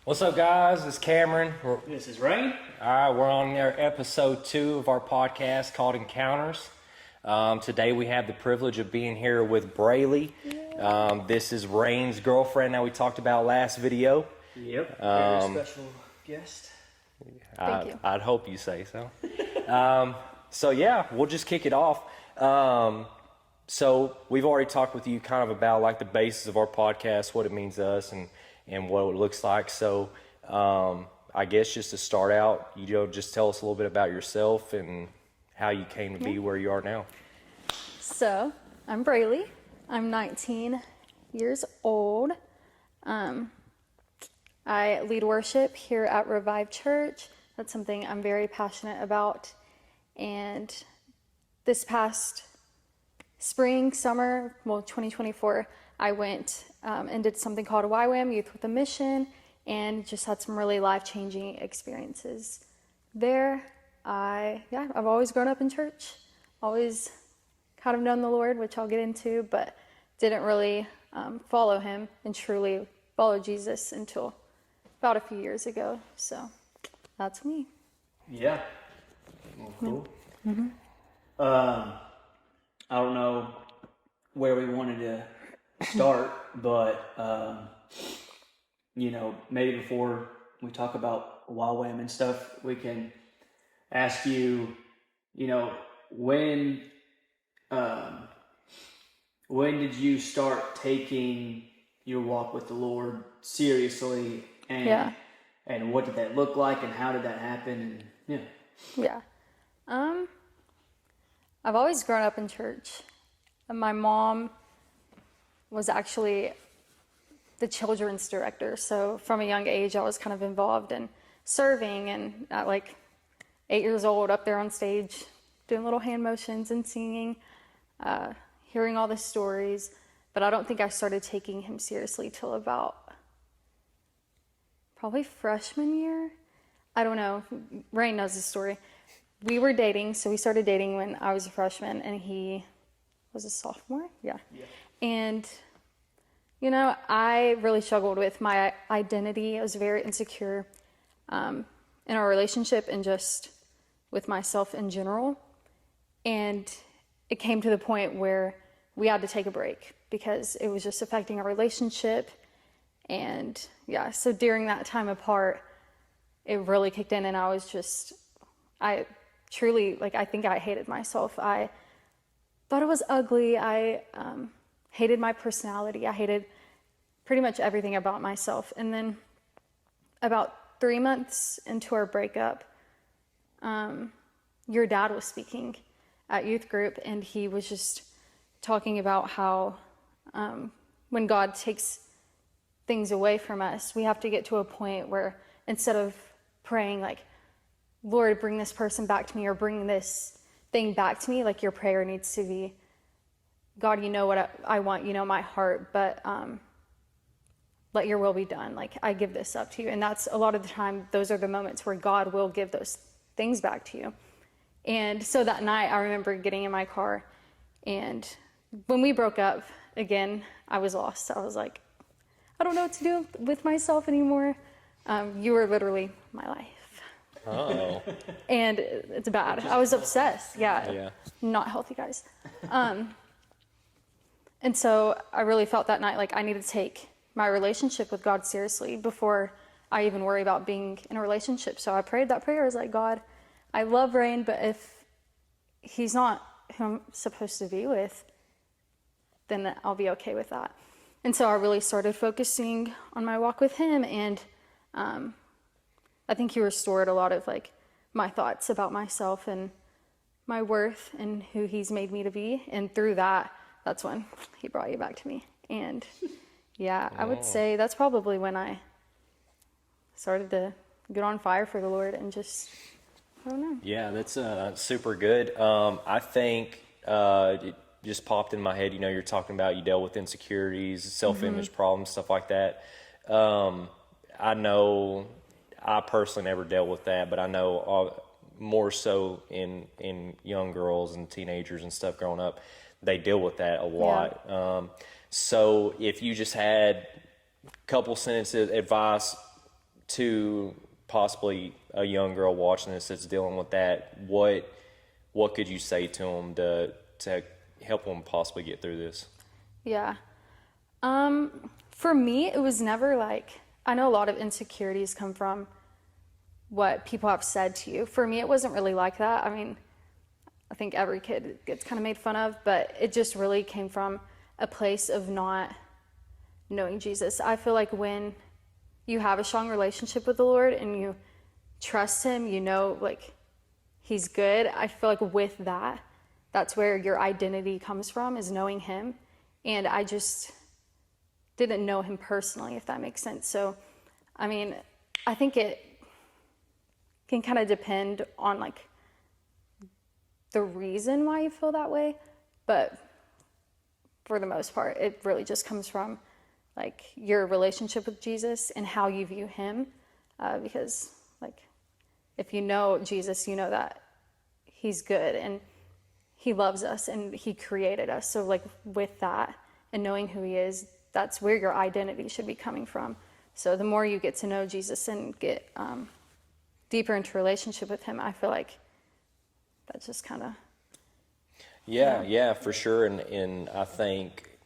What's up, guys? It's Cameron. This is Ray. All right, we're on episode 2 of our podcast called Encounters. Today we have the privilege of being here with Brealee. This is Rain's girlfriend that we talked about last video. Yep. Very special guest. Thank you. I'd hope you say so. So yeah, we'll just kick it off. So we've already talked with you kind of about like the basis of our podcast, what it means to us, and what it looks like. So I guess just to start out, just tell us a little bit about yourself and how you came to be where you are now. So I'm Brealee. I'm 19 years old. I lead worship here at Revive Church. That's something I'm very passionate about. And this past spring, summer, 2024, I went and did something called YWAM, Youth with a Mission, and just had some really life-changing experiences there. I've always grown up in church, always kind of known the Lord, which I'll get into, but didn't really follow him and truly follow Jesus until about a few years ago. So that's me. Yeah. Well, cool. Mm-hmm. I don't know where we wanted to start, but maybe before we talk about YWAM and stuff, we can ask you, when did you start taking your walk with the Lord seriously, and what did that look like, and how did that happen? And I've always grown up in church. My mom was actually the children's director, so from a young age I was kind of involved in serving, and at like 8 years old, up there on stage doing little hand motions and singing, hearing all the stories. But I don't think I started taking him seriously till about probably freshman year. I don't know. Rain knows the story. We were dating, so we started dating when I was a freshman, and he was a sophomore. Yeah. And, I really struggled with my identity. I was very insecure in our relationship and just with myself in general. And it came to the point where we had to take a break because it was just affecting our relationship. And so during that time apart, it really kicked in, and I truly, I think I hated myself. I thought it was ugly. I hated my personality. I hated pretty much everything about myself. And then about 3 months into our breakup, your dad was speaking at youth group, and he was just talking about how when God takes things away from us, we have to get to a point where instead of praying like, Lord, bring this person back to me, or bring this thing back to me, like your prayer needs to be, God, you know what I want, you know my heart, but let your will be done. Like, I give this up to you. And that's a lot of the time, those are the moments where God will give those things back to you. And so that night, I remember getting in my car, and when we broke up, again, I was lost. I was like, I don't know what to do with myself anymore. You were literally my life. Oh. And it's bad. I was obsessed. Yeah. Not healthy, guys. And so I really felt that night like I needed to take my relationship with God seriously before I even worry about being in a relationship. So I prayed that prayer. I was like, God, I love Rain, but if he's not who I'm supposed to be with, then I'll be okay with that. And so I really started focusing on my walk with him, and I think he restored a lot of my thoughts about myself and my worth and who he's made me to be. And through that, that's when he brought you back to me. And I would say that's probably when I started to get on fire for the Lord and just, I don't know. Yeah, that's super good. I think it just popped in my head, you're talking about you dealt with insecurities, self-image problems, stuff like that. I know I personally never dealt with that, but I know more so in young girls and teenagers and stuff growing up, they deal with that a lot. Yeah. So if you just had a couple sentences advice to possibly a young girl watching this that's dealing with that, what could you say to them to help them possibly get through this? Yeah. For me, it was never like, I know a lot of insecurities come from what people have said to you. For me, it wasn't really like that. I mean, I think every kid gets kind of made fun of, but it just really came from a place of not knowing Jesus. I feel like when you have a strong relationship with the Lord and you trust him, you know, like he's good. I feel like with that, that's where your identity comes from, is knowing him. And I just didn't know him personally, if that makes sense. So, I mean, I think it can kind of depend on like the reason why you feel that way. But for the most part, it really just comes from like your relationship with Jesus and how you view him. Because like, if you know Jesus, you know that he's good and he loves us and he created us. So like with that and knowing who he is, that's where your identity should be coming from. So the more you get to know Jesus and get deeper into relationship with him, I feel like that's just kind of... Yeah, for sure. And I think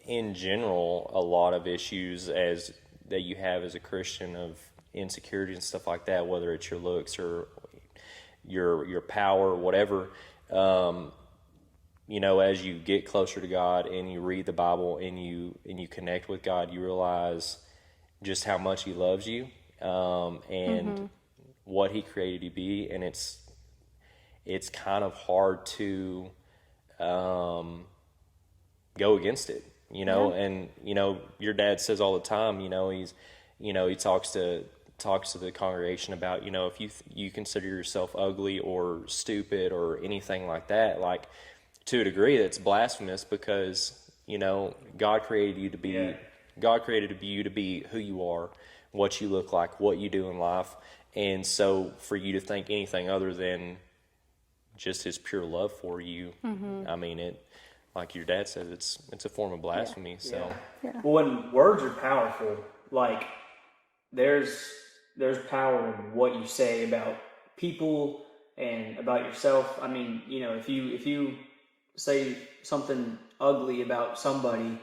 in general, a lot of issues that you have as a Christian of insecurity and stuff like that, whether it's your looks or your power, whatever, you know, as you get closer to God and you read the Bible and you connect with God, you realize just how much he loves you, and what he created you to be. And it's kind of hard to go against it, you know. And you know, your dad says all the time, you know, he talks to the congregation about, you know, if you consider yourself ugly or stupid or anything like that, like to a degree that's blasphemous, because you know God created you to be who you are, what you look like, what you do in life. And so for you to think anything other than just his pure love for you, I mean, it, like your dad says, it's a form of blasphemy. So well, when words are powerful, like there's power in what you say about people and about yourself. I mean, you know, if you say something ugly about somebody,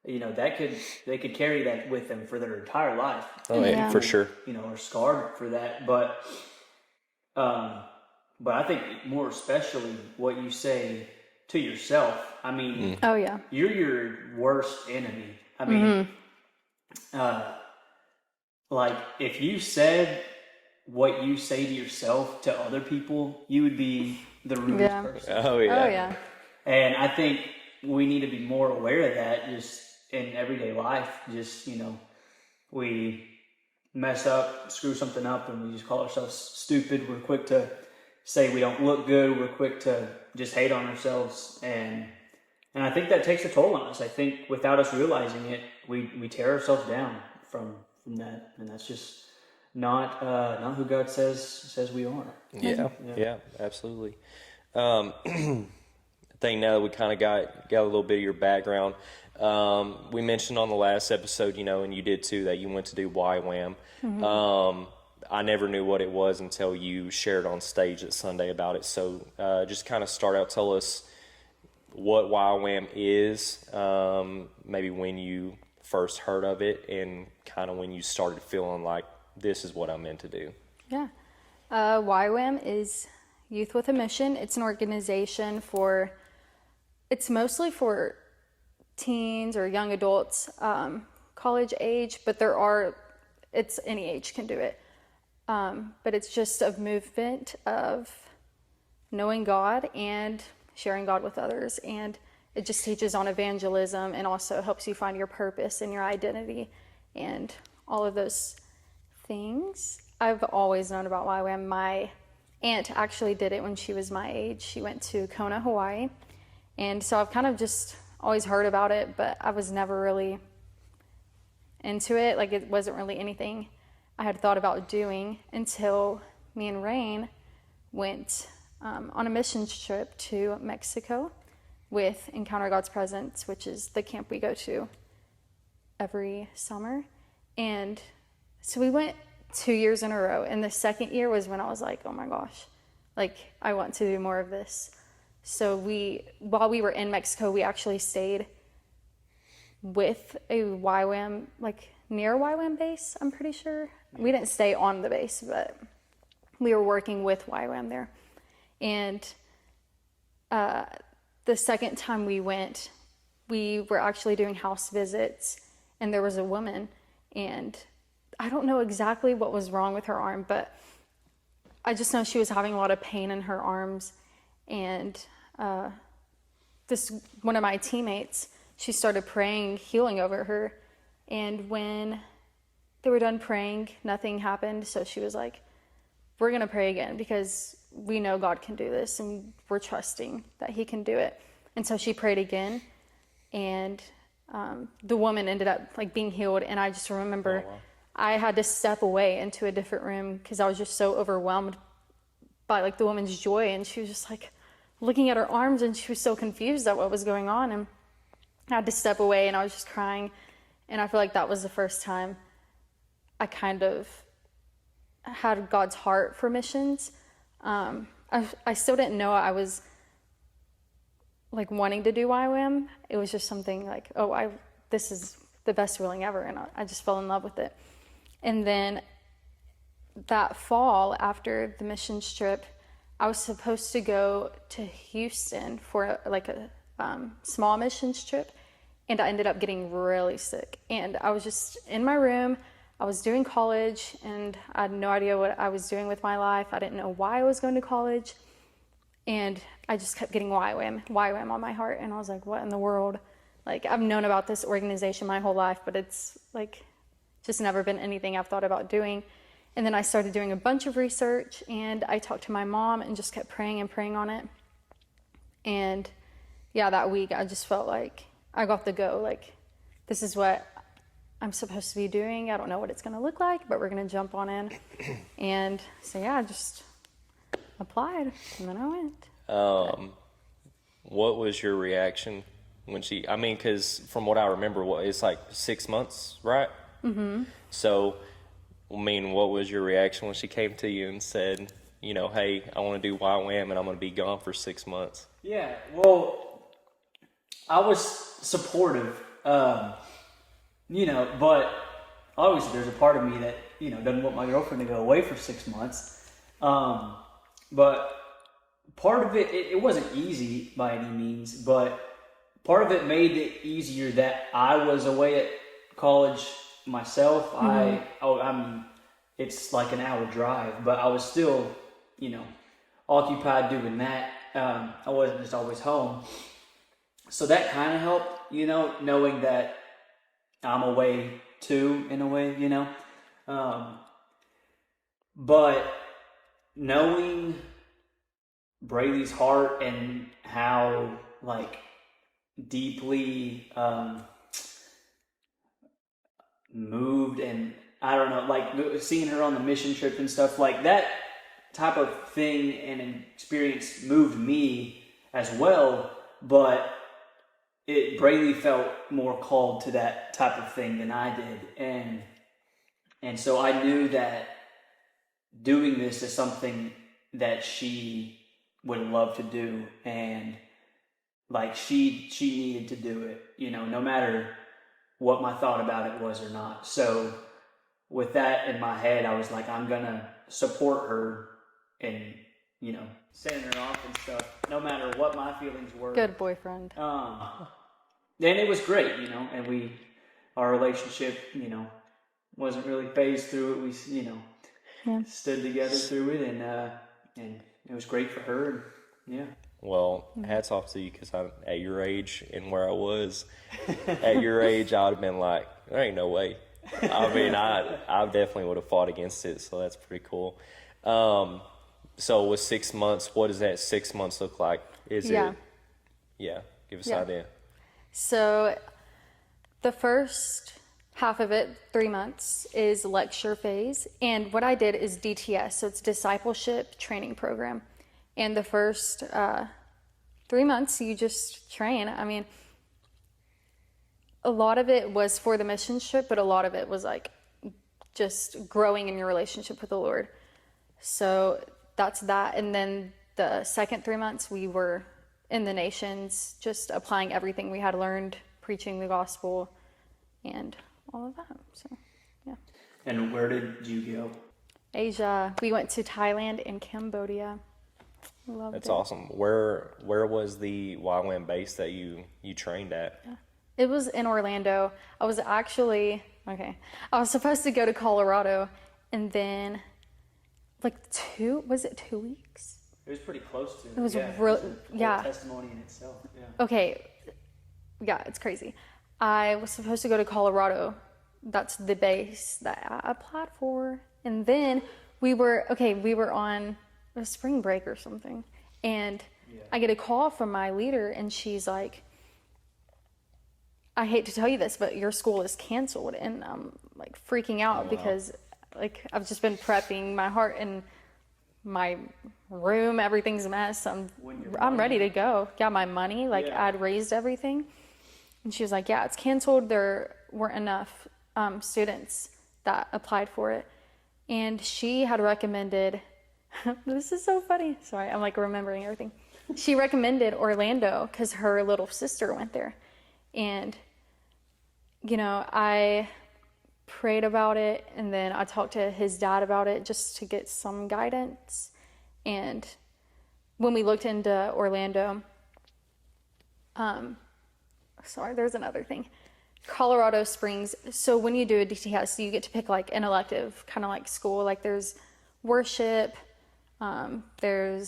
you know, they could carry that with them for their entire life. Oh, yeah, for sure. You know, are scarred for that. But I think more especially what you say to yourself. I mean, you're your worst enemy. I mean, like if you said what you say to yourself to other people, you would be the rudest person. Oh yeah. And I think we need to be more aware of that just in everyday life. Just, you know, we mess up, screw something up, and we just call ourselves stupid. We're quick to say we don't look good. We're quick to just hate on ourselves. And I think that takes a toll on us. I think without us realizing it, we tear ourselves down from that. And that's just not who God says we are. Yeah, absolutely. I think now that we kind of got a little bit of your background, we mentioned on the last episode, you know, and you did too, that you went to do YWAM. I never knew what it was until you shared on stage at Sunday about it. So just kind of start out, tell us what YWAM is, maybe when you first heard of it, and kind of when you started feeling like this is what I'm meant to do. Yeah. YWAM is Youth with a Mission. It's an organization it's mostly for teens or young adults, college age, but it's any age can do it. But it's just a movement of knowing God and sharing God with others. And it just teaches on evangelism and also helps you find your purpose and your identity and all of those things. I've always known about YWAM. My aunt actually did it when she was my age. She went to Kona, Hawaii. And so I've kind of just always heard about it, but I was never really into it. Like, it wasn't really anything I had thought about doing until me and Rain went on a missions trip to Mexico with Encounter God's Presence, which is the camp we go to every summer. And so we went 2 years in a row. And the second year was when I was like, oh my gosh, like I want to do more of this. So while we were in Mexico, we actually stayed with a YWAM, like near YWAM base, I'm pretty sure. We didn't stay on the base, but we were working with YWAM there. And the second time we went, we were actually doing house visits, and there was a woman, and I don't know exactly what was wrong with her arm, but I just know she was having a lot of pain in her arms. And one of my teammates, she started praying healing over her. And when they were done praying, nothing happened. So she was like, we're going to pray again because we know God can do this and we're trusting that he can do it. And so she prayed again, and the woman ended up like being healed. And I just remember I had to step away into a different room because I was just so overwhelmed by like the woman's joy. And she was just like looking at her arms, and she was so confused at what was going on. And I had to step away, and I was just crying. And I feel like that was the first time I kind of had God's heart for missions. I still didn't know I was like wanting to do YWAM. It was just something like, this is the best feeling ever. And I just fell in love with it. And then that fall, after the missions trip, I was supposed to go to Houston for like a small missions trip. And I ended up getting really sick. And I was just in my room. I was doing college, and I had no idea what I was doing with my life. I didn't know why I was going to college. And I just kept getting YWAM on my heart. And I was like, what in the world? Like, I've known about this organization my whole life, but it's like just never been anything I've thought about doing. And then I started doing a bunch of research, and I talked to my mom and just kept praying and praying on it. And yeah, that week I just felt like I got the go. Like, this is what I'm supposed to be doing. I don't know what it's going to look like, but we're going to jump on in. And so, yeah, I just applied, and then I went. What was your reaction when because from what I remember, it's like 6 months, right? Mm-hmm. So, what was your reaction when she came to you and said, hey, I want to do YWAM and I'm going to be gone for 6 months? Yeah, well, I was supportive, but obviously there's a part of me that, doesn't want my girlfriend to go away for 6 months. But part of it wasn't easy by any means, but part of it made it easier that I was away at college myself. Mm-hmm. It's like an hour drive, but I was still, occupied doing that. I wasn't just always home. So that kind of helped, knowing that I'm away too, in a way, but knowing Brealee's heart and how, like, deeply moved, and I don't know, like, seeing her on the mission trip and stuff like that type of thing and experience moved me as well, but Brealee felt more called to that type of thing than I did, and so I knew that doing this is something that she would love to do, and like she needed to do it, no matter what my thought about it was or not. So with that in my head, I was like, I'm gonna support her and sending her off and stuff, no matter what my feelings were. Good boyfriend. And it was great, and our relationship, wasn't really phased through it. We, stood together through it, and it was great for her. And, yeah. Well, hats off to you, because at your age and where I was, at your age, I would have been like, there ain't no way. I definitely would have fought against it, so that's pretty cool. So with 6 months, what does that 6 months look like? Give us an idea. So the first half of it, 3 months, is lecture phase. And what I did is DTS, so it's discipleship training program. And the first 3 months, you just train. A lot of it was for the mission trip, but a lot of it was like just growing in your relationship with the Lord. So that's that. And then the second 3 months, we were in the nations, just applying everything we had learned, preaching the gospel, and all of that. So, yeah. And where did you go? Asia. We went to Thailand and Cambodia. Loved That's it. awesome. Where was the YWAM base that you trained at? Yeah. It was in Orlando. I was supposed to go to Colorado, and then like 2 weeks? It was pretty close to. It was a testimony in itself. Yeah. Okay. Yeah, it's crazy. I was supposed to go to Colorado. That's the base that I applied for. And then we were on a spring break or something. And I get a call from my leader, and she's like, I hate to tell you this, but your school is canceled. And I'm like freaking out because like I've just been prepping my heart and my room, everything's a mess. I'm ready to go. Yeah, my money, I'd raised everything. And she was like, yeah, it's canceled. There weren't enough students that applied for it. And she had recommended, this is so funny. Sorry, I'm like remembering everything. She recommended Orlando because her little sister went there. And, I prayed about it, and then I talked to his dad about it just to get some guidance. And when we looked into Orlando, there's another thing. Colorado Springs. So when you do a DTS, you get to pick like an elective, kind of like school. Like there's worship. There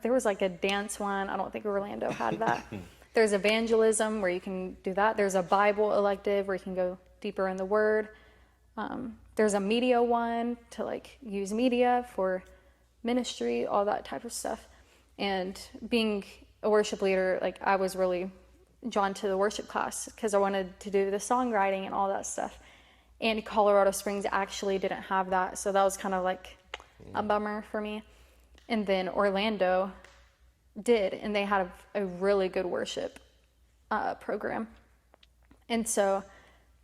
was like a dance one. I don't think Orlando had that. There's evangelism where you can do that. There's a Bible elective where you can go deeper in the Word. There's a media one to like use media for ministry, all that type of stuff. And being a worship leader, like I was really drawn to the worship class because I wanted to do the songwriting and all that stuff. And Colorado Springs actually didn't have that, so that was kind of like a bummer for me. And then Orlando did, and they had a really good worship program. And so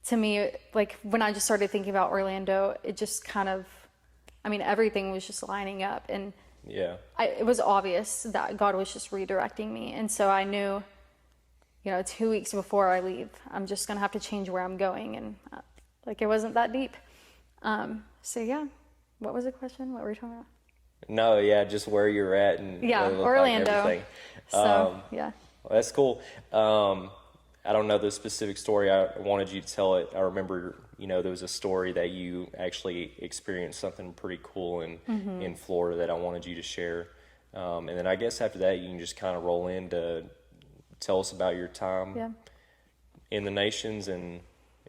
to me, like when I just started thinking about Orlando, it just kind of, everything was just lining up, and it was obvious that God was just redirecting me. And so I knew, 2 weeks before I leave, I'm just going to have to change where I'm going. And it wasn't that deep. What was the question? What were you talking about? No, just where you're at and Orlando. Everything. Well, that's cool. I don't know the specific story. I wanted you to tell it. I remember, there was a story that you actually experienced something pretty cool in Florida that I wanted you to share. And then I guess after that, you can just kind of roll in to tell us about your time in the nations and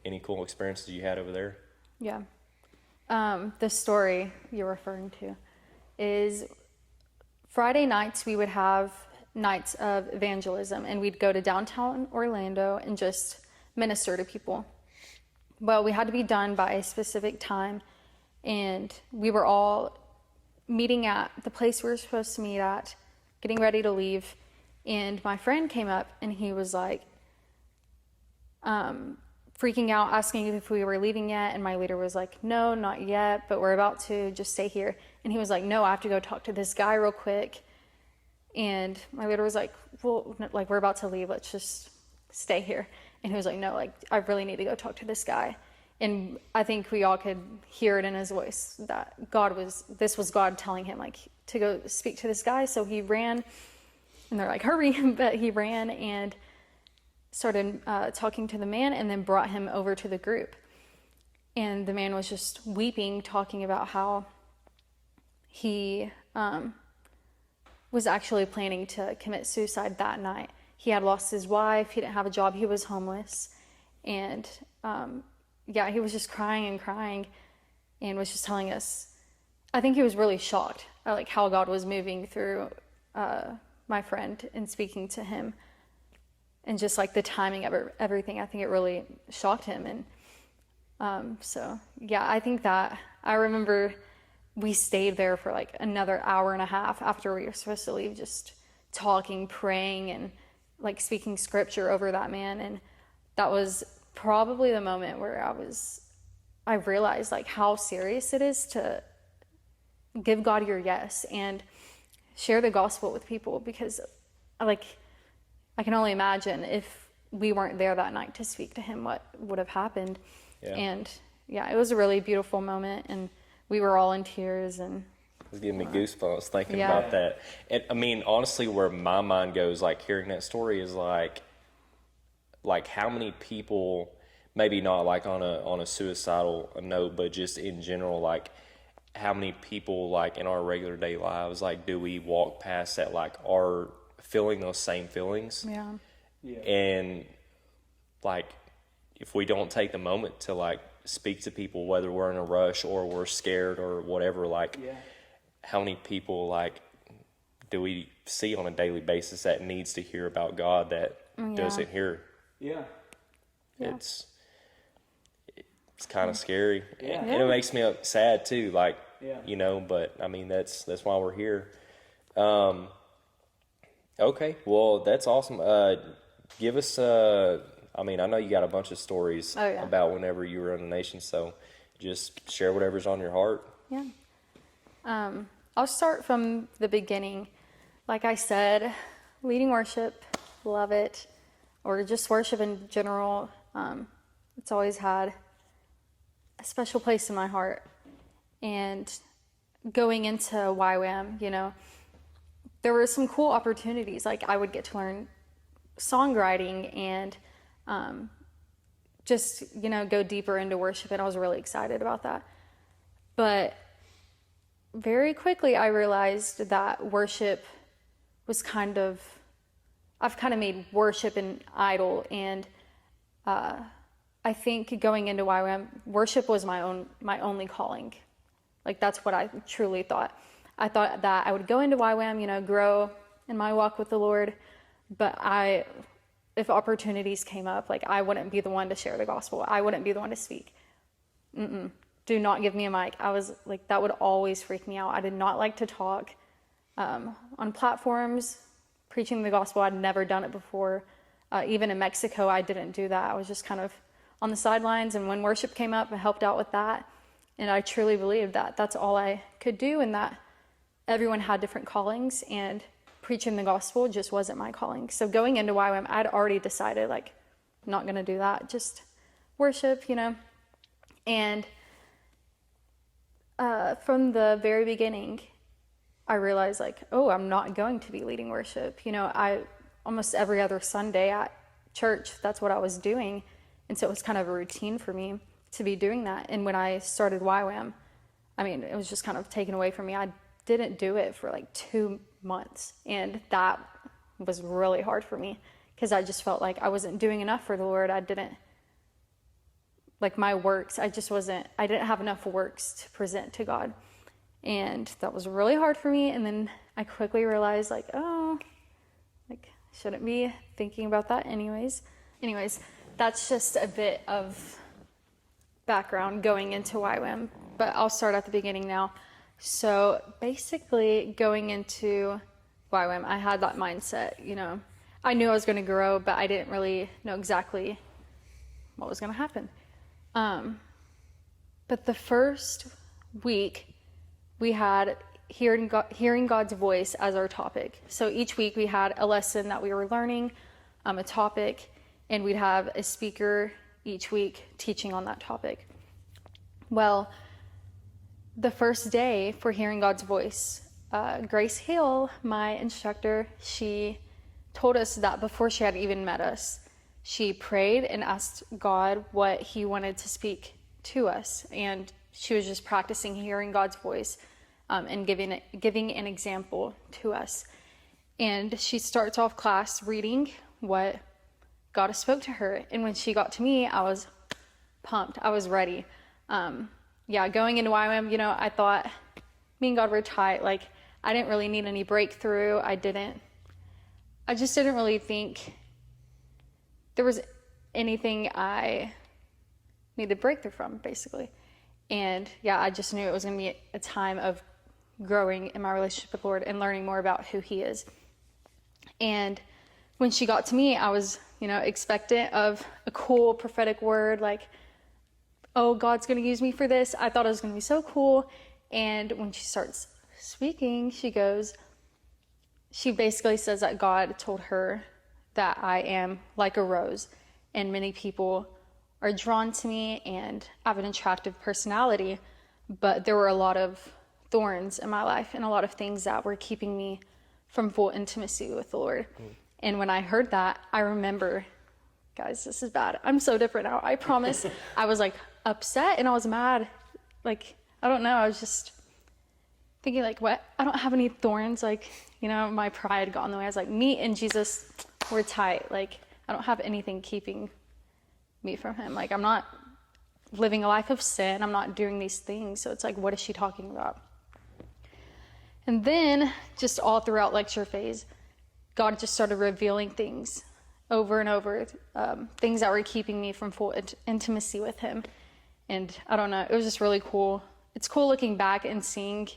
any cool experiences you had over there. Yeah. The story you're referring to is Friday nights we would have nights of evangelism, and we'd go to downtown Orlando and just minister to people. Well, we had to be done by a specific time, and we were all meeting at the place we were supposed to meet at, getting ready to leave. And my friend came up, and he was like freaking out, asking if we were leaving yet. And my leader was like, no, not yet, but we're about to, just stay here. And he was like, no, I have to go talk to this guy real quick. And my leader was like, well, we're about to leave, let's just stay here. And he was like, no, I really need to go talk to this guy. And I think we all could hear it in his voice that this was God telling him to go speak to this guy. So he ran, and they're like, hurry. But he ran and started talking to the man, and then brought him over to the group. And the man was just weeping, talking about how he was actually planning to commit suicide that night. He had lost his wife. He didn't have a job. He was homeless. And he was just crying and was just telling us, I think he was really shocked at how God was moving through my friend and speaking to him. And just the timing of everything, I think it really shocked him. And I think that I remember we stayed there for another hour and a half after we were supposed to leave, just talking, praying, and speaking scripture over that man. And that was probably the moment where I was I realized like how serious it is to give God your yes and share the gospel with people, because like I can only imagine if we weren't there that night to speak to him, what would have happened. Yeah. And yeah, it was a really beautiful moment, and we were all in tears. And It's giving me goosebumps thinking Yeah. about that. And I mean, honestly, where my mind goes, like hearing that story, is like how many people, maybe not like on a suicidal note, but just in general, like how many people like in our regular day lives, like do we walk past that, like are feeling those same feelings, yeah, and like if we don't take the moment to like speak to people, whether we're in a rush or we're scared or whatever, like how many people like do we see on a daily basis that needs to hear about God that doesn't hear? Yeah. It's kind of scary. Yeah. And it makes me sad too, like Yeah. you know, but I mean that's why we're here. Okay, well that's awesome. Give us I mean, I know you got a bunch of stories about whenever you were in the nation, so just share whatever's on your heart. Yeah. I'll start from the beginning. Like I said, leading worship, love it, or just worship in general. It's always had a special place in my heart. And going into YWAM, you know, there were some cool opportunities. Like I would get to learn songwriting and just, you know, go deeper into worship, and I was really excited about that. But very quickly I realized that worship was I've kind of made worship an idol, and I think going into YWAM, worship was my only calling. Like that's what I truly thought. I thought that I would go into YWAM, you know, grow in my walk with the Lord, but if opportunities came up, like I wouldn't be the one to share the gospel. I wouldn't be the one to speak. Do not give me a mic. I was like, that would always freak me out. I did not like to talk on platforms, preaching the gospel. I'd never done it before. Even in Mexico, I didn't do that. I was just kind of on the sidelines, and when worship came up, I helped out with that. And I truly believed that that's all I could do, and that everyone had different callings, and preaching the gospel just wasn't my calling. So going into YWAM, I'd already decided, like, I'm not going to do that, just worship, you know. And from the very beginning, I realized, like, oh, I'm not going to be leading worship. You know, almost every other Sunday at church, that's what I was doing. And so it was kind of a routine for me to be doing that. And when I started YWAM, I mean, it was just kind of taken away from me. I didn't do it for like 2 months. And that was really hard for me, because I just felt like I wasn't doing enough for the Lord. I didn't, like my works, I didn't have enough works to present to God. And that was really hard for me. And then I quickly realized, like, oh, like, shouldn't be thinking about that anyways. That's just a bit of background going into YWAM, but I'll start at the beginning now. So basically going into YWAM, I had that mindset, you know, I knew I was going to grow, but I didn't really know exactly what was going to happen. But the first week we had hearing God's voice as our topic. So each week we had a lesson that we were learning, a topic, and we'd have a speaker each week teaching on that topic. Well, the first day for hearing God's voice, Grace Hale, my instructor, she told us that before she had even met us, she prayed and asked God what he wanted to speak to us. And she was just practicing hearing God's voice and giving an example to us. And she starts off class reading what God spoke to her. And when she got to me, I was pumped. I was ready. Going into YWAM, you know, I thought me and God were tight. Like, I didn't really need any breakthrough. I just didn't really think there was anything I needed breakthrough from, basically. And yeah, I just knew it was going to be a time of growing in my relationship with the Lord and learning more about who he is. And when she got to me, I was, you know, expectant of a cool prophetic word, like, oh, God's going to use me for this. I thought it was going to be so cool. And when she starts speaking, she basically says that God told her that I am like a rose, and many people are drawn to me and I have an attractive personality, but there were a lot of thorns in my life and a lot of things that were keeping me from full intimacy with the Lord. And when I heard that, I remember, guys, this is bad. I'm so different now. I promise. I was like upset and I was mad. Like, I don't know. I was just thinking like, what? I don't have any thorns. Like, you know, my pride got in the way. I was like, me and Jesus, we're tight. Like, I don't have anything keeping me from him. Like, I'm not living a life of sin. I'm not doing these things. So it's like, what is she talking about? And then just all throughout lecture phase, God just started revealing things over and over, things that were keeping me from full intimacy with him. And I don't know, it was just really cool. It's cool looking back and seeing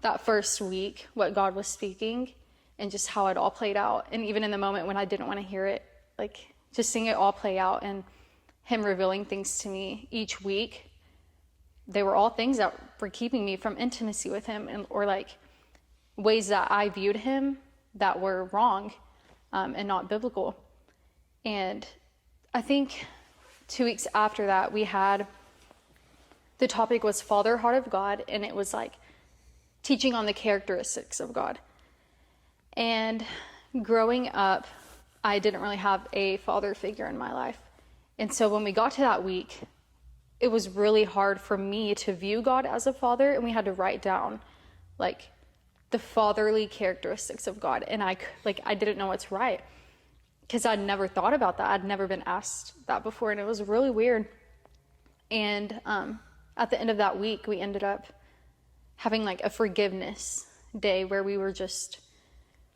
that first week, what God was speaking and just how it all played out. And even in the moment when I didn't want to hear it, like just seeing it all play out and him revealing things to me each week, they were all things that were keeping me from intimacy with him, and or like ways that I viewed him that were wrong and not biblical. And I think 2 weeks after that, we had, the topic was Father, Heart of God, and it was like teaching on the characteristics of God. And growing up, I didn't really have a father figure in my life. And so when we got to that week, it was really hard for me to view God as a father, and we had to write down like the fatherly characteristics of God. And I didn't know what's right because I'd never thought about that. I'd never been asked that before, and it was really weird. And at the end of that week, we ended up having like a forgiveness day where we were just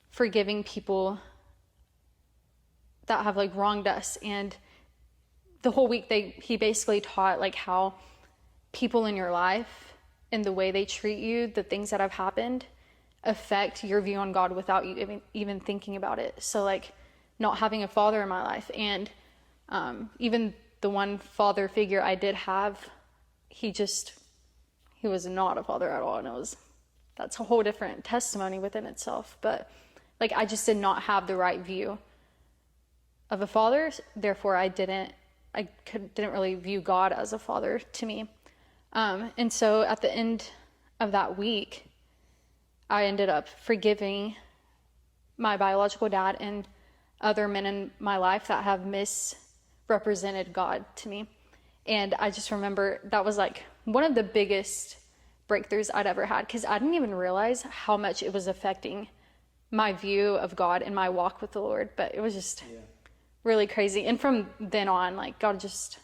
forgiving people that have like wronged us. And the whole week he basically taught like how people in your life and the way they treat you, the things that have happened, affect your view on God without you even thinking about it. So like not having a father in my life, and even the one father figure I did have, he was not a father at all. And that's a whole different testimony within itself. But like, I just did not have the right view of a father. Therefore I didn't really view God as a father to me. And so at the end of that week, I ended up forgiving my biological dad and other men in my life that have misrepresented God to me. And I just remember that was like one of the biggest breakthroughs I'd ever had, because I didn't even realize how much it was affecting my view of God and my walk with the Lord. But it was just really crazy. And from then on, like, God just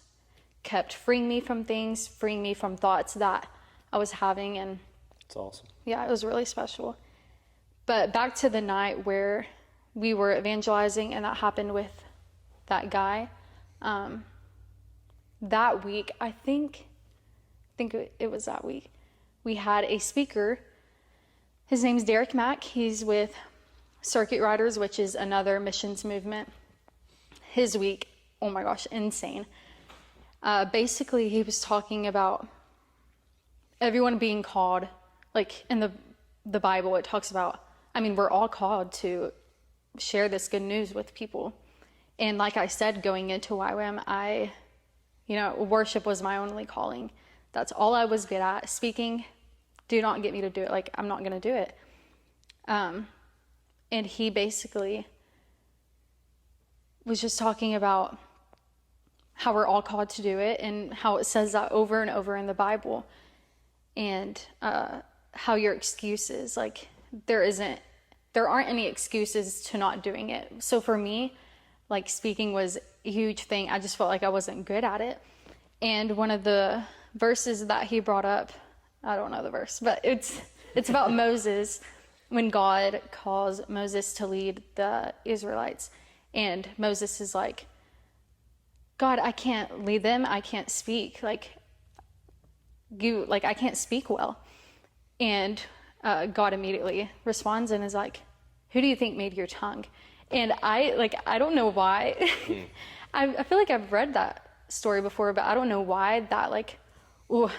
kept freeing me from things, freeing me from thoughts that I was having. And it's awesome. Yeah, it was really special. But back to the night where we were evangelizing and that happened with that guy. That week, I think it was that week, we had a speaker. His name's Derek Mack. He's with Circuit Riders, which is another missions movement. His week, oh my gosh, insane. Basically, he was talking about everyone being called. Like in the Bible, it talks about, we're all called to share this good news with people. And like I said, going into YWAM, worship was my only calling. That's all I was good at. Speaking, do not get me to do it. Like, I'm not going to do it. And he basically was just talking about how we're all called to do it and how it says that over and over in the Bible. And how your excuses, like, there aren't any excuses to not doing it. So for me, like, speaking was a huge thing. I just felt like I wasn't good at it. And one of the verses that he brought up, I don't know the verse, but it's about Moses, when God calls Moses to lead the Israelites. And Moses is like, God, I can't lead them. I can't speak. I can't speak well. And God immediately responds and is like, who do you think made your tongue? And I don't know why. I feel like I've read that story before, but I don't know why that like, ooh,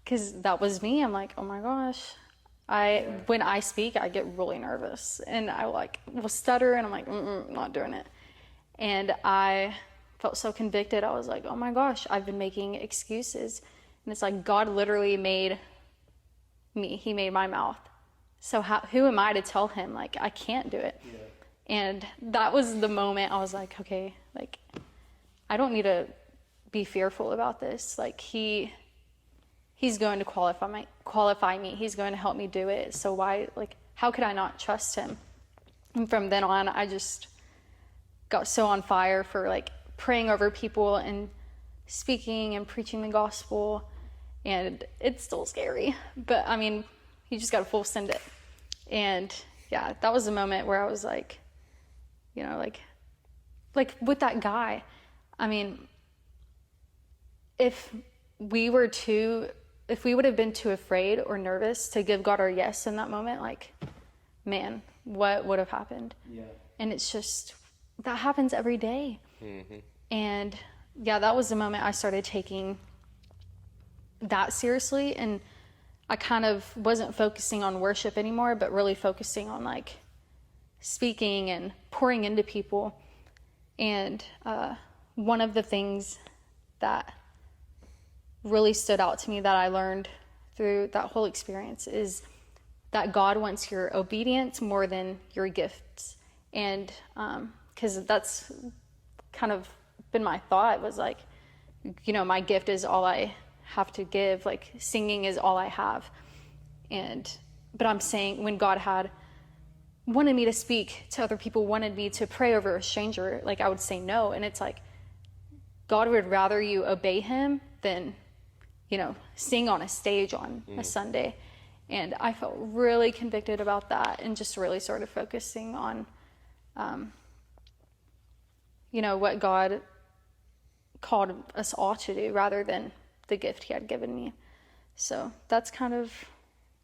because that was me. I'm like, oh my gosh. When I speak, I get really nervous and I like will stutter and I'm like, not doing it. And I felt so convicted. I was like, oh my gosh, I've been making excuses. And it's like God literally made me. He made my mouth. So who am I to tell him like I can't do it? Yeah. And that was the moment I was like, okay, like I don't need to be fearful about this. Like he's going to qualify me. He's going to help me do it. So why, like, how could I not trust him? And from then on, I just got so on fire for like praying over people and speaking and preaching the gospel. And it's still scary, but I mean, you just got to full send it. And yeah, that was the moment where I was like, you know, like with that guy, I mean, if we would have been too afraid or nervous to give God our yes in that moment, like, man, what would have happened? Yeah. And it's just, that happens every day. Mm-hmm. And yeah, that was the moment I started taking that seriously. And I kind of wasn't focusing on worship anymore, but really focusing on like speaking and pouring into people. And one of the things that really stood out to me that I learned through that whole experience is that God wants your obedience more than your gifts. And because that's kind of been my thought, was like, you know, my gift is all I have to give, like singing is all I have. But I'm saying when God had wanted me to speak to other people, wanted me to pray over a stranger, like I would say no. And it's like, God would rather you obey him than, you know, sing on a stage on a Sunday. And I felt really convicted about that and just really started focusing on, you know, what God called us all to do rather than the gift he had given me. So that's kind of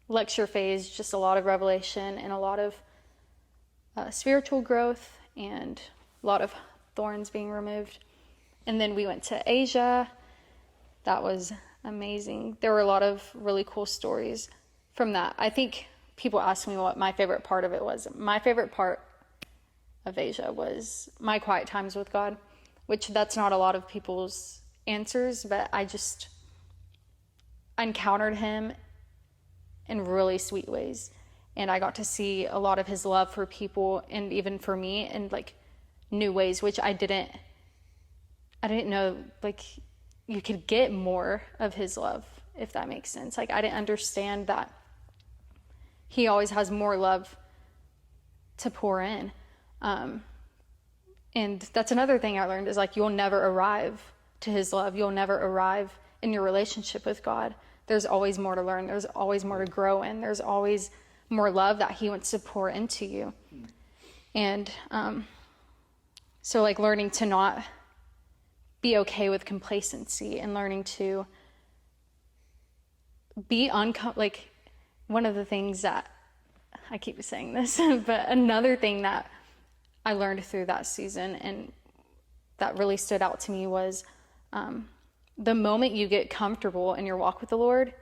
lecture phase, just a lot of revelation and a lot of spiritual growth and a lot of thorns being removed. And then we went to Asia. That was amazing. There were a lot of really cool stories from that. I think people ask me what my favorite part of it was. My favorite part of Asia was my quiet times with God, which that's not a lot of people's answers, but I encountered him in really sweet ways. And I got to see a lot of his love for people and even for me in like new ways, which I didn't know, like you could get more of his love, if that makes sense. Like I didn't understand that he always has more love to pour in. And that's another thing I learned is like, you'll never arrive to his love. You'll never arrive in your relationship with God. There's always more to learn. There's always more to grow in. There's always more love that he wants to pour into you. And so like learning to not be okay with complacency and learning to be like one of the things that I keep saying this, but another thing that I learned through that season and that really stood out to me was the moment you get comfortable in your walk with the Lord,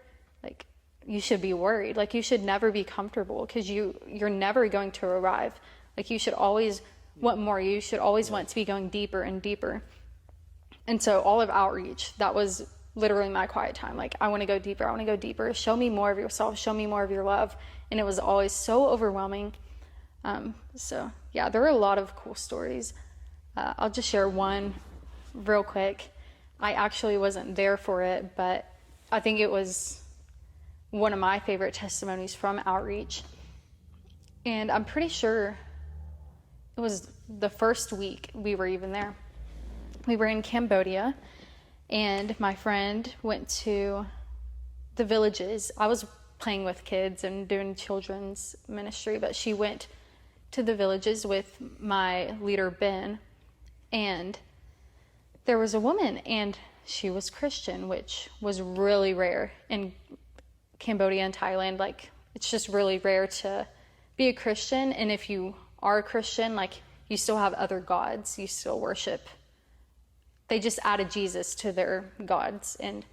like you should be worried. Like you should never be comfortable because you're never going to arrive. Like you should always want more. You should always want to be going deeper and deeper. And so all of outreach, that was literally my quiet time. Like, I want to go deeper. I want to go deeper. Show me more of yourself. Show me more of your love. And it was always so overwhelming. So yeah, there were a lot of cool stories. I'll just share one real quick. I actually wasn't there for it, but I think it was one of my favorite testimonies from outreach. And I'm pretty sure it was the first week we were even there. We were in Cambodia, and my friend went to the villages. I was playing with kids and doing children's ministry, but she went to the villages with my leader, Ben, and there was a woman, and she was Christian, which was really rare in Cambodia and Thailand. Like, it's just really rare to be a Christian, and if you are a Christian, like, you still have other gods. You still worship they just added Jesus to their gods, and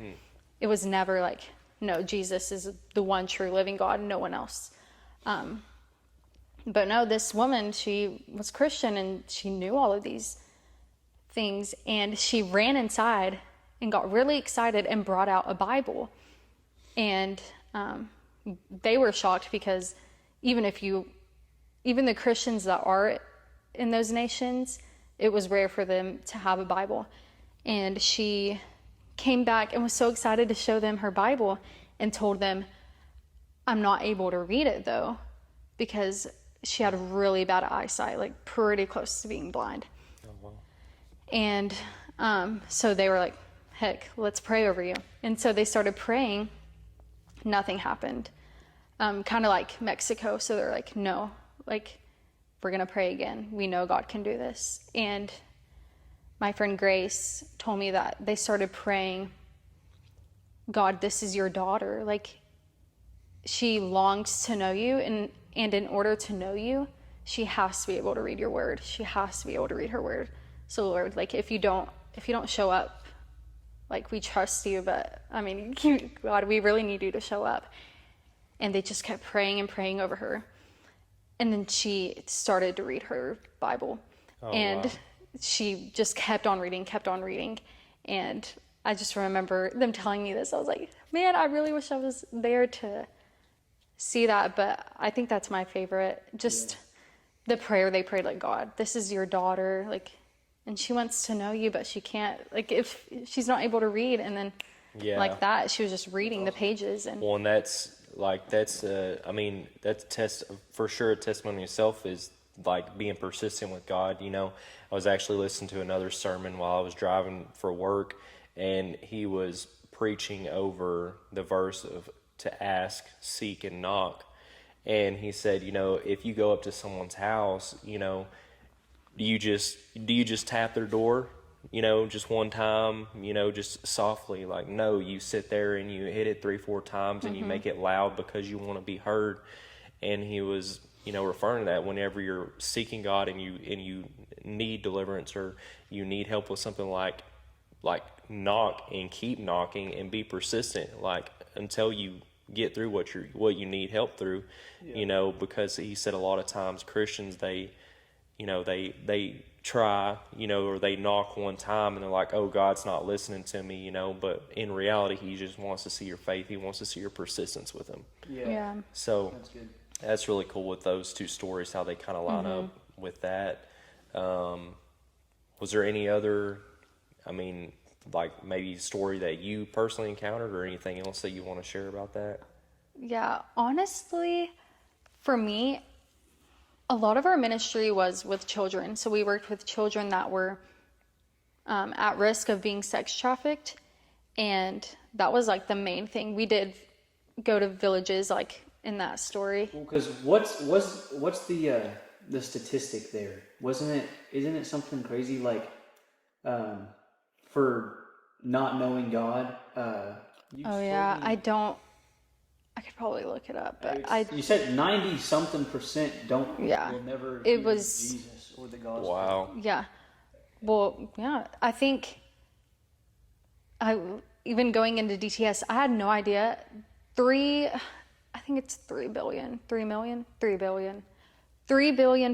it was never like, no, Jesus is the one true living God, no one else. But no, this woman, she was Christian and she knew all of these things, and she ran inside and got really excited and brought out a Bible. And they were shocked because even the Christians that are in those nations, it was rare for them to have a Bible. And she came back and was so excited to show them her Bible and told them, I'm not able to read it though, because she had really bad eyesight, like pretty close to being blind. Oh, wow. And so they were like, heck, let's pray over you. And so they started praying. Nothing happened. Kind of like Mexico. So they're like, no, like, we're going to pray again. We know God can do this. And my friend Grace told me that they started praying, God, this is your daughter. Like, she longs to know you. And in order to know you, she has to be able to read your word. She has to be able to read her word. So Lord, like, if you don't show up, like, we trust you, but I mean, God, we really need you to show up. And they just kept praying and praying over her. And then she started to read her Bible. Wow. She just kept on reading. And I just remember them telling me this. I was like, man, I really wish I was there to see that. But I think that's my favorite. Just the prayer they prayed, like, God, this is your daughter. Like, and she wants to know you, but she can't. Like, if she's not able to read, and then like that, she was just reading the pages. And well, and that's I mean, that's for sure. A testimony itself is like being persistent with God. You know, I was actually listening to another sermon while I was driving for work, and he was preaching over the verse of to ask, seek, and knock. And he said, you know, if you go up to someone's house, you know, do you just tap their door, you know, just one time, you know, just softly? Like, no, you sit there and you hit it 3-4 times and you make it loud because you want to be heard. And he was, you know, referring to that whenever you're seeking God and you need deliverance or you need help with something, like knock and keep knocking and be persistent, like, until you get through what you need help through, you know, because he said a lot of times Christians, they try, you know, or they knock one time and they're like, oh, God's not listening to me, you know, but in reality, he just wants to see your faith. He wants to see your persistence with him. Yeah. So that's good. That's really cool with those two stories, how they kind of line up with that. Was there any other, I mean, like maybe story that you personally encountered or anything else that you want to share about that? Yeah, honestly, for me, a lot of our ministry was with children. So we worked with children that were at risk of being sex trafficked. And that was like the main thing. We did go to villages like in that story. Because what's the statistic there? Isn't it something crazy like for not knowing God? I could probably look it up, but you said 90-something% will never hear Jesus or the gospel. Wow. Yeah. Well, yeah, I think even going into DTS, I had no idea. 3 billion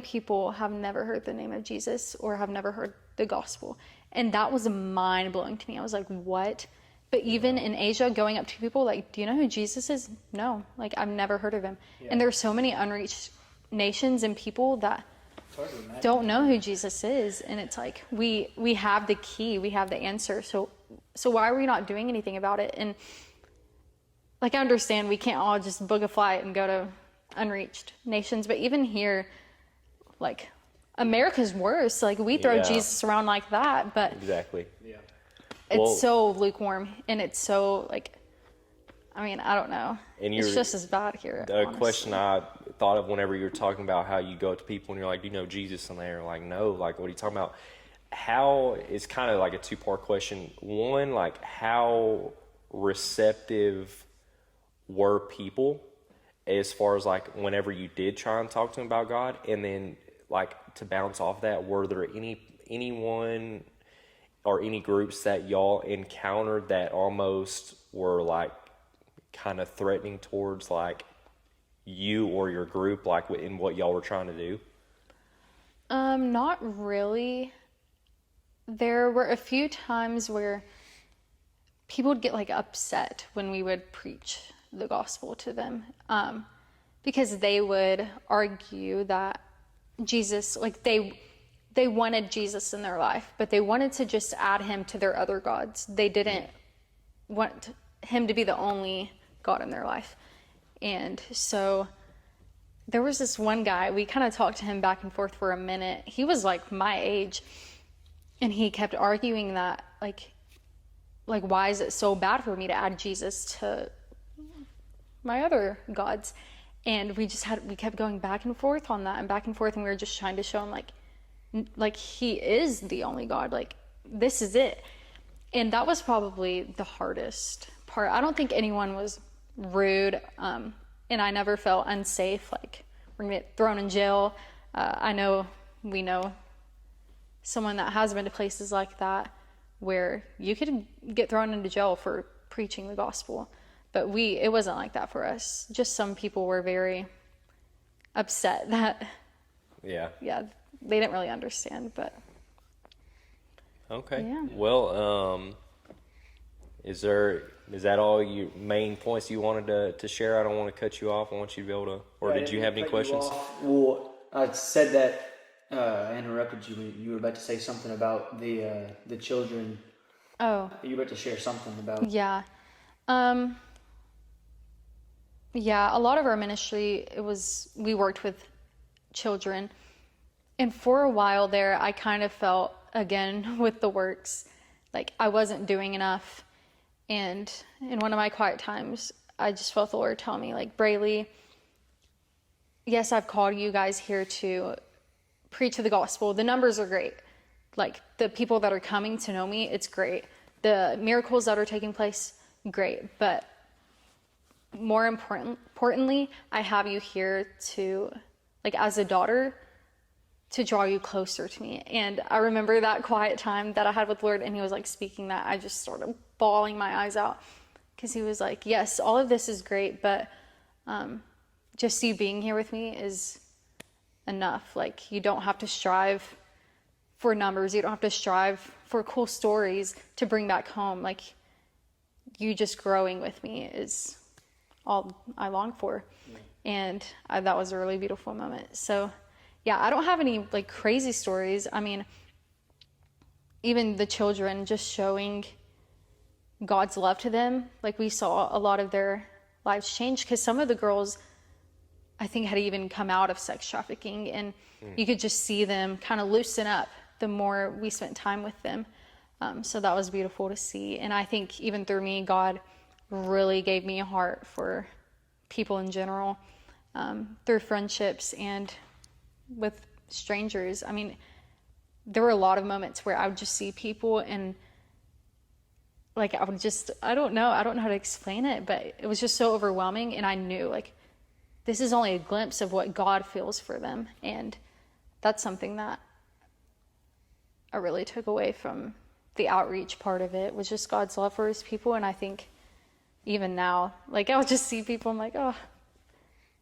people have never heard the name of Jesus or have never heard the gospel. And that was mind blowing to me. I was like, what? But even in Asia, going up to people like, do you know who Jesus is? No, like, I've never heard of him. Yeah. And there's so many unreached nations and people that don't know who Jesus is. And it's like, we have the key, we have the answer. So why are we not doing anything about it? And like, I understand we can't all just book a flight and go to unreached nations, but even here, like, America's worse. Like, we throw Jesus around like that, but exactly. Yeah. It's so lukewarm, and it's so, like, I mean, I don't know. And it's just as bad here. The honestly. Question I thought of whenever you were talking about how you go up to people and you're like, do you know Jesus? And they're like, no. Like, what are you talking about? How, it's kind of like a two-part question. One, like, how receptive were people as far as, like, whenever you did try and talk to them about God? And then, like, to bounce off that, were there anyone or any groups that y'all encountered that almost were like kind of threatening towards like you or your group, like in what y'all were trying to do? Not really. There were a few times where people would get like upset when we would preach the gospel to them, because they would argue that Jesus, like they wanted Jesus in their life, but they wanted to just add him to their other gods. They didn't want him to be the only God in their life. And so there was this one guy, we kind of talked to him back and forth for a minute. He was like my age, and he kept arguing that like why is it so bad for me to add Jesus to my other gods? And we kept going back and forth on that and back and forth, and we were just trying to show him like he is the only God, like this is it. And that was probably the hardest part. I don't think anyone was rude, and I never felt unsafe, like we're gonna get thrown in jail. We know someone that has been to places like that where you could get thrown into jail for preaching the gospel, but it wasn't like that for us. Just some people were very upset that they didn't really understand. But okay, yeah. Well, is that all your main points you wanted to share? I don't want to cut you off. I want you to be able to, or did you have any questions? Well, I said that, I interrupted you. You were about to say something about the children. Oh. You were about to share something about. Yeah. Yeah, a lot of our ministry, we worked with children. And for a while there, I kind of felt, again, with the works, like I wasn't doing enough. And in one of my quiet times, I just felt the Lord tell me, like, Brealee, yes, I've called you guys here to preach the gospel. The numbers are great. Like, the people that are coming to know me, it's great. The miracles that are taking place, great. But more importantly, I have you here to, like, as a daughter, to draw you closer to me. And I remember that quiet time that I had with the Lord, and he was like speaking that, I just started bawling my eyes out, because he was like, yes, all of this is great, but just you being here with me is enough. Like, you don't have to strive for numbers. You don't have to strive for cool stories to bring back home. Like, you just growing with me is all I long for. Yeah. And that was a really beautiful moment. So yeah, I don't have any like crazy stories. I mean, even the children, just showing God's love to them. Like, we saw a lot of their lives change, because some of the girls, I think, had even come out of sex trafficking, and you could just see them kind of loosen up the more we spent time with them. So that was beautiful to see. And I think even through me, God really gave me a heart for people in general, through friendships and with strangers. I mean, there were a lot of moments where I would just see people, and like I don't know how to explain it, but it was just so overwhelming. And I knew, like, this is only a glimpse of what God feels for them. And that's something that I really took away from the outreach part of it, was just God's love for his people. And I think even now, like, I'll just see people, I'm like, oh,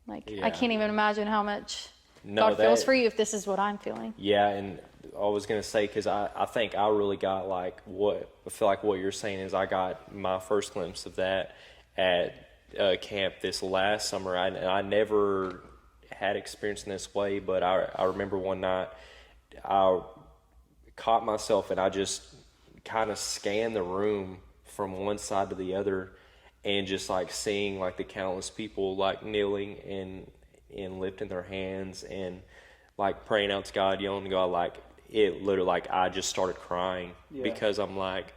like, yeah. I can't even imagine how much God feels for you if this is what I'm feeling. Yeah, and I was going to say, because I think I really got, like, I feel like what you're saying is I got my first glimpse of that at camp this last summer. I never had experience in this way, but I remember one night I caught myself, and I just kind of scanned the room from one side to the other, and just like seeing like the countless people like kneeling and lifting their hands and like praying out to God, yelling to God. Like, it literally, like, I just started crying, because I'm like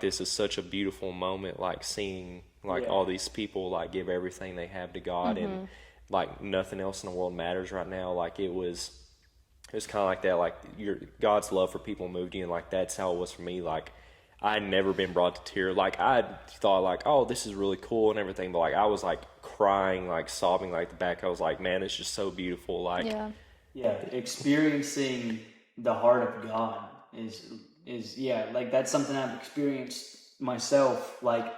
this is such a beautiful moment, like seeing like all these people like give everything they have to God, and like nothing else in the world matters right now. Like, it was kind of like that, like God's love for people moved you, and like that's how it was for me. Like, I had never been brought to tears. Like, I thought like, oh, this is really cool and everything, but like I was like crying, like sobbing, like the back. I was like, man, it's just so beautiful. Like, experiencing the heart of God is yeah, like that's something I've experienced myself. Like,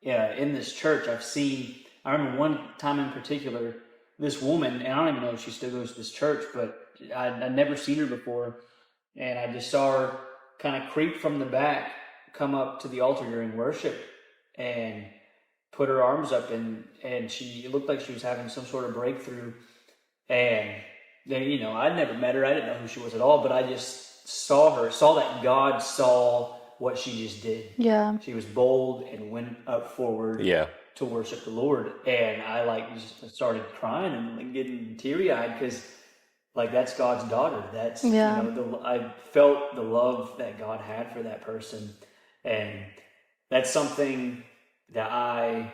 yeah, in this church, I remember one time in particular, this woman, and I don't even know if she still goes to this church, but I'd never seen her before, and I just saw her kind of creep from the back, come up to the altar during worship, and put her arms up, and it looked like she was having some sort of breakthrough. And then, I'd never met her, I didn't know who she was at all, but I just saw that God saw what she just did. Yeah. She was bold and went up forward to worship the Lord, and I just started crying and getting teary-eyed, because that's God's daughter. That's I felt the love that God had for that person, and that's something that I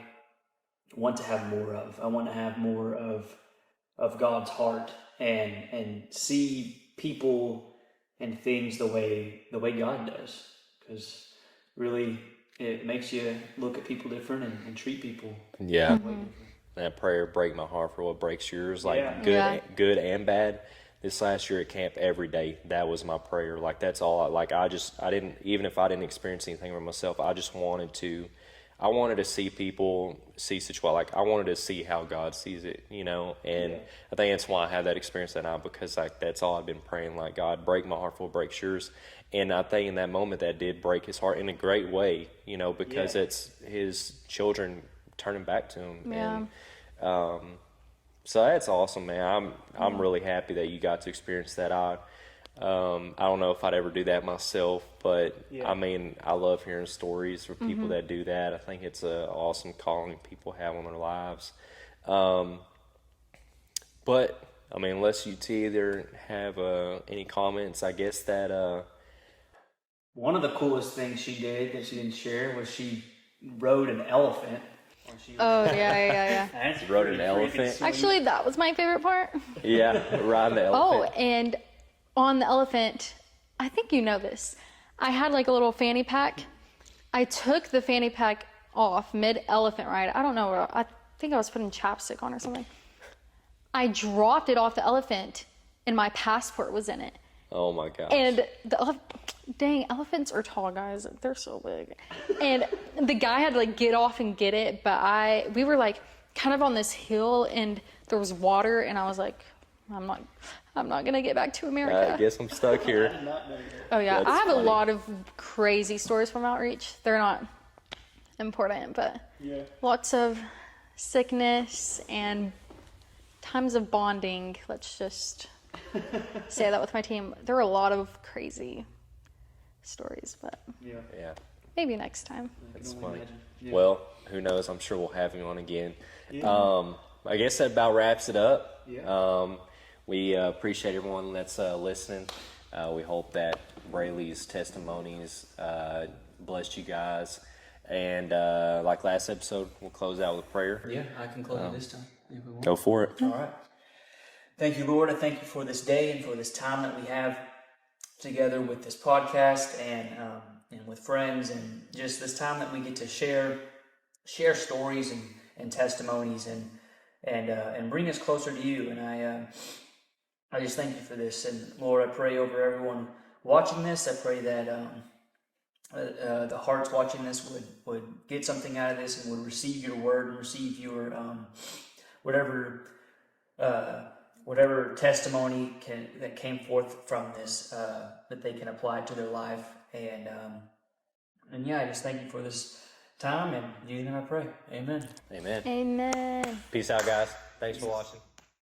want to have more of. I want to have more of God's heart and see people and things the way God does, because really it makes you look at people different and treat people different. That prayer break my heart for what breaks yours, good and bad. This last year at camp, every day, that was my prayer. That's all. I didn't, even if I didn't experience anything for myself, I wanted to see people see situation. I wanted to see how God sees it, and I think that's why I had that experience that night, because that's all I've been praying. God, break my heart for what breaks yours. And I think in that moment that did break his heart in a great way, because it's his children turning back to him. Yeah. And so that's awesome, man. I'm really happy that you got to experience that. I don't know if I'd ever do that myself, but I love hearing stories from people that do that. I think it's an awesome calling people have on their lives. But unless you either have any comments, I guess that one of the coolest things she did that she didn't share was she rode an elephant. Yeah. That's rode an elephant. Sweet. Actually, that was my favorite part. Yeah, riding the elephant. Oh, and on the elephant, I think you know this. I had a little fanny pack. I took the fanny pack off mid-elephant ride. I don't know. I think I was putting chapstick on or something. I dropped it off the elephant, and my passport was in it. Oh my gosh. And elephants are tall, guys. They're so big. And the guy had to get off and get it, but we were kind of on this hill, and there was water, and I was like, I'm not gonna get back to America. I guess I'm stuck here. Oh yeah, That's I have funny. a lot of crazy stories from outreach. They're not important, but lots of sickness and times of bonding. Let's just say that with my team. There are a lot of crazy stories, but maybe next time. That's funny. Well, who knows? I'm sure we'll have him on again. I guess that about wraps it up. We appreciate everyone that's listening. We hope that Brealee's testimonies blessed you guys. And like last episode, we'll close out with a prayer. Yeah, I can close it this time. If we want. Go for it. All right. Thank you, Lord. I thank you for this day and for this time that we have together with this podcast and with friends, and just this time that we get to share stories and testimonies and bring us closer to you. And I just thank you for this. And Lord, I pray over everyone watching this. I pray that the hearts watching this would get something out of this and would receive your word and receive your whatever testimony that came forth from this, that they can apply to their life. And I just thank you for this time, and in your name I pray. Amen. Amen. Amen. Peace out, guys. Thanks for watching.